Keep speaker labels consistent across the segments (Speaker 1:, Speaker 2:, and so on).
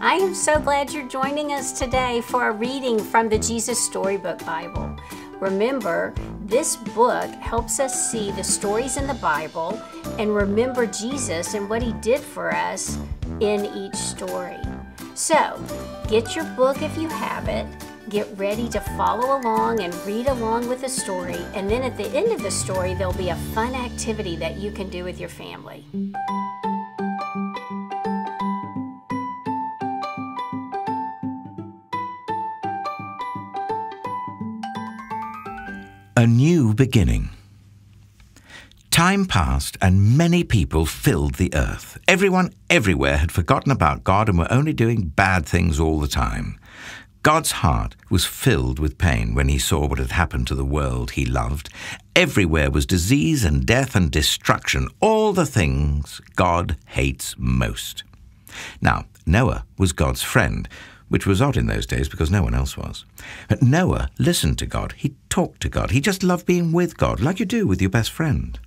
Speaker 1: I am so glad you're joining us today for a reading from the Jesus Storybook Bible. Remember, this book helps us see the stories in the Bible and remember Jesus and what he did for us in each story. So, get your book if you have it, get ready to follow along and read along with the story, and then at the end of the story, there'll be a fun activity that you can do with your family.
Speaker 2: A new beginning. Time passed and many people filled the earth. Everyone everywhere had forgotten about God and were only doing bad things all the time. God's heart was filled with pain when he saw what had happened to the world he loved. Everywhere was disease and death and destruction, all the things God hates most. Now, Noah was God's friend, which was odd in those days because no one else was. But Noah listened to God. He talked to God. He just loved being with God, like you do with your best friend.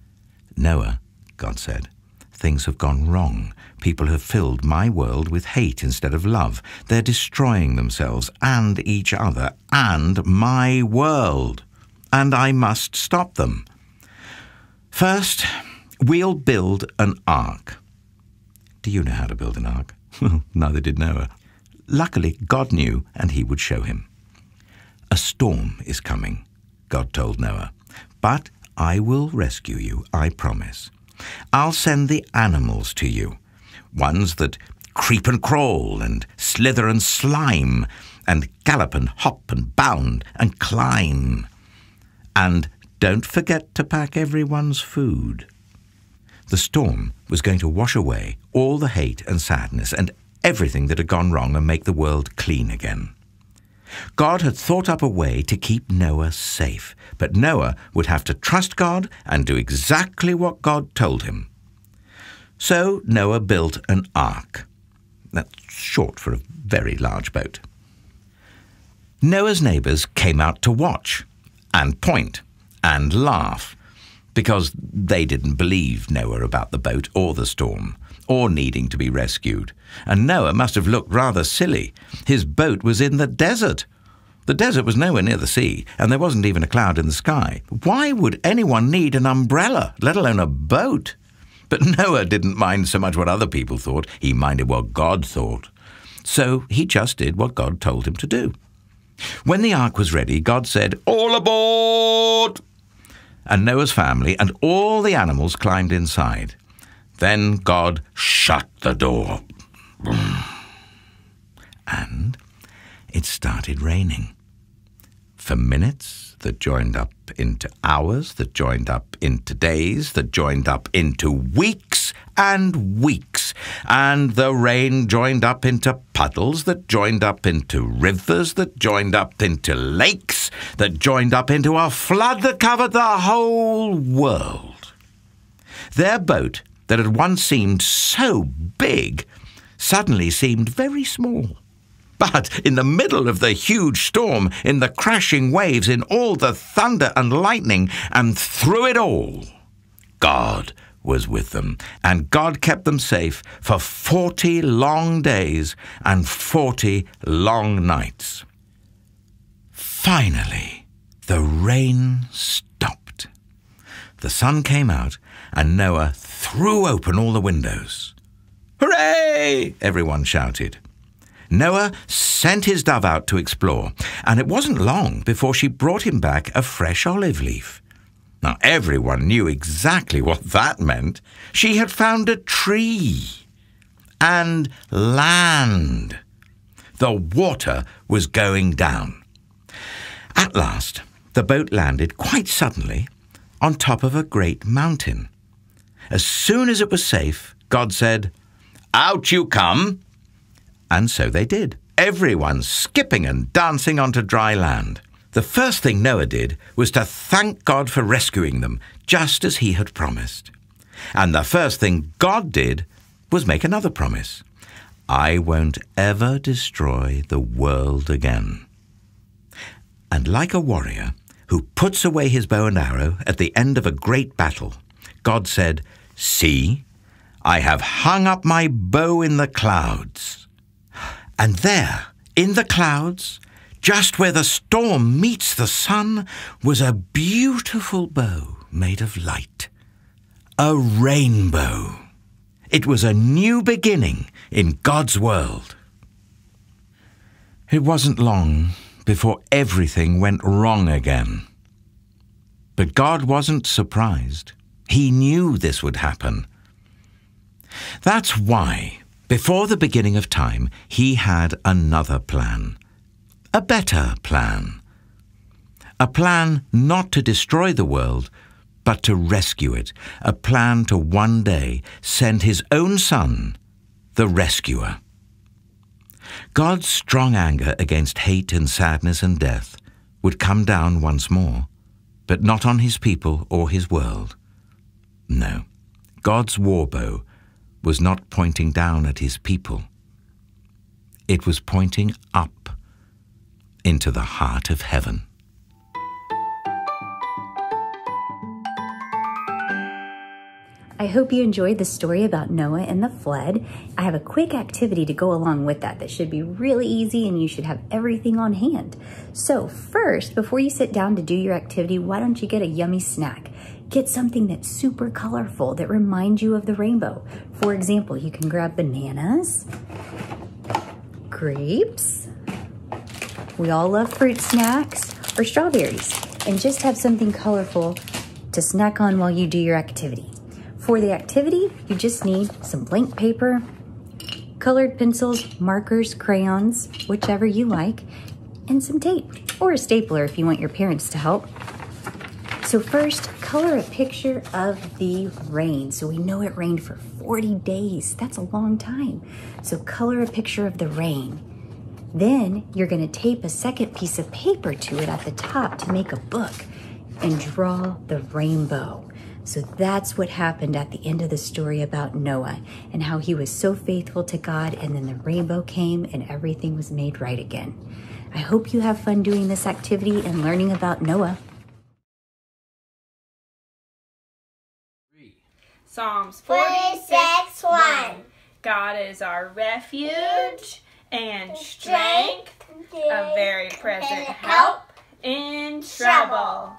Speaker 2: Noah, God said, things have gone wrong. People have filled my world with hate instead of love. They're destroying themselves and each other and my world. And I must stop them. First, we'll build an ark. Do you know how to build an ark? Neither did Noah. Luckily, God knew, and he would show him. A storm is coming, God told Noah, but I will rescue you, I promise. I'll send the animals to you, ones that creep and crawl and slither and slime and gallop and hop and bound and climb. And don't forget to pack everyone's food. The storm was going to wash away all the hate and sadness and everything that had gone wrong and make the world clean again. God had thought up a way to keep Noah safe, but Noah would have to trust God and do exactly what God told him. So Noah built an ark. That's short for a very large boat. Noah's neighbors came out to watch and point and laugh because they didn't believe Noah about the boat or the storm, or needing to be rescued. And Noah must have looked rather silly. His boat was in the desert. The desert was nowhere near the sea, and there wasn't even a cloud in the sky. Why would anyone need an umbrella, let alone a boat? But Noah didn't mind so much what other people thought. He minded what God thought. So he just did what God told him to do. When the ark was ready, God said, "All aboard!" And Noah's family and all the animals climbed inside. Then God shut the door. And it started raining. For minutes that joined up into hours, that joined up into days, that joined up into weeks and weeks. And the rain joined up into puddles, that joined up into rivers, that joined up into lakes, that joined up into a flood that covered the whole world. Their boat, that had once seemed so big, suddenly seemed very small. But in the middle of the huge storm, in the crashing waves, in all the thunder and lightning, and through it all, God was with them, and God kept them safe for 40 long days and 40 long nights. Finally, the rain stopped. The sun came out, and Noah threw open all the windows. "Hooray!" everyone shouted. Noah sent his dove out to explore, and it wasn't long before she brought him back a fresh olive leaf. Now, everyone knew exactly what that meant. She had found a tree and land. The water was going down. At last, the boat landed quite suddenly on top of a great mountain. As soon as it was safe, God said, "Out you come!" And so they did, everyone skipping and dancing onto dry land. The first thing Noah did was to thank God for rescuing them, just as he had promised. And the first thing God did was make another promise. "I won't ever destroy the world again." And like a warrior who puts away his bow and arrow at the end of a great battle, God said, "See, I have hung up my bow in the clouds." And there, in the clouds, just where the storm meets the sun, was a beautiful bow made of light. A rainbow. It was a new beginning in God's world. It wasn't long before everything went wrong again. But God wasn't surprised. He knew this would happen. That's why, before the beginning of time, He had another plan. A better plan. A plan not to destroy the world, but to rescue it. A plan to one day send His own Son, the rescuer. God's strong anger against hate and sadness and death would come down once more, but not on His people or His world. No, God's war bow was not pointing down at His people. It was pointing up into the heart of heaven.
Speaker 3: I hope you enjoyed the story about Noah and the flood. I have a quick activity to go along with that should be really easy, and you should have everything on hand. So first, before you sit down to do your activity, why don't you get a yummy snack? Get something that's super colorful that reminds you of the rainbow. For example, you can grab bananas, grapes, we all love fruit snacks, or strawberries, and just have something colorful to snack on while you do your activity. For the activity, you just need some blank paper, colored pencils, markers, crayons, whichever you like, and some tape, or a stapler if you want your parents to help. So first, color a picture of the rain. So we know it rained for 40 days. That's a long time. So color a picture of the rain. Then you're going to tape a second piece of paper to it at the top to make a book and draw the rainbow. So that's what happened at the end of the story about Noah and how he was so faithful to God, and then the rainbow came and everything was made right again. I hope you have fun doing this activity and learning about Noah.
Speaker 4: Psalms 46:1. God is our refuge and strength, a very present help in trouble.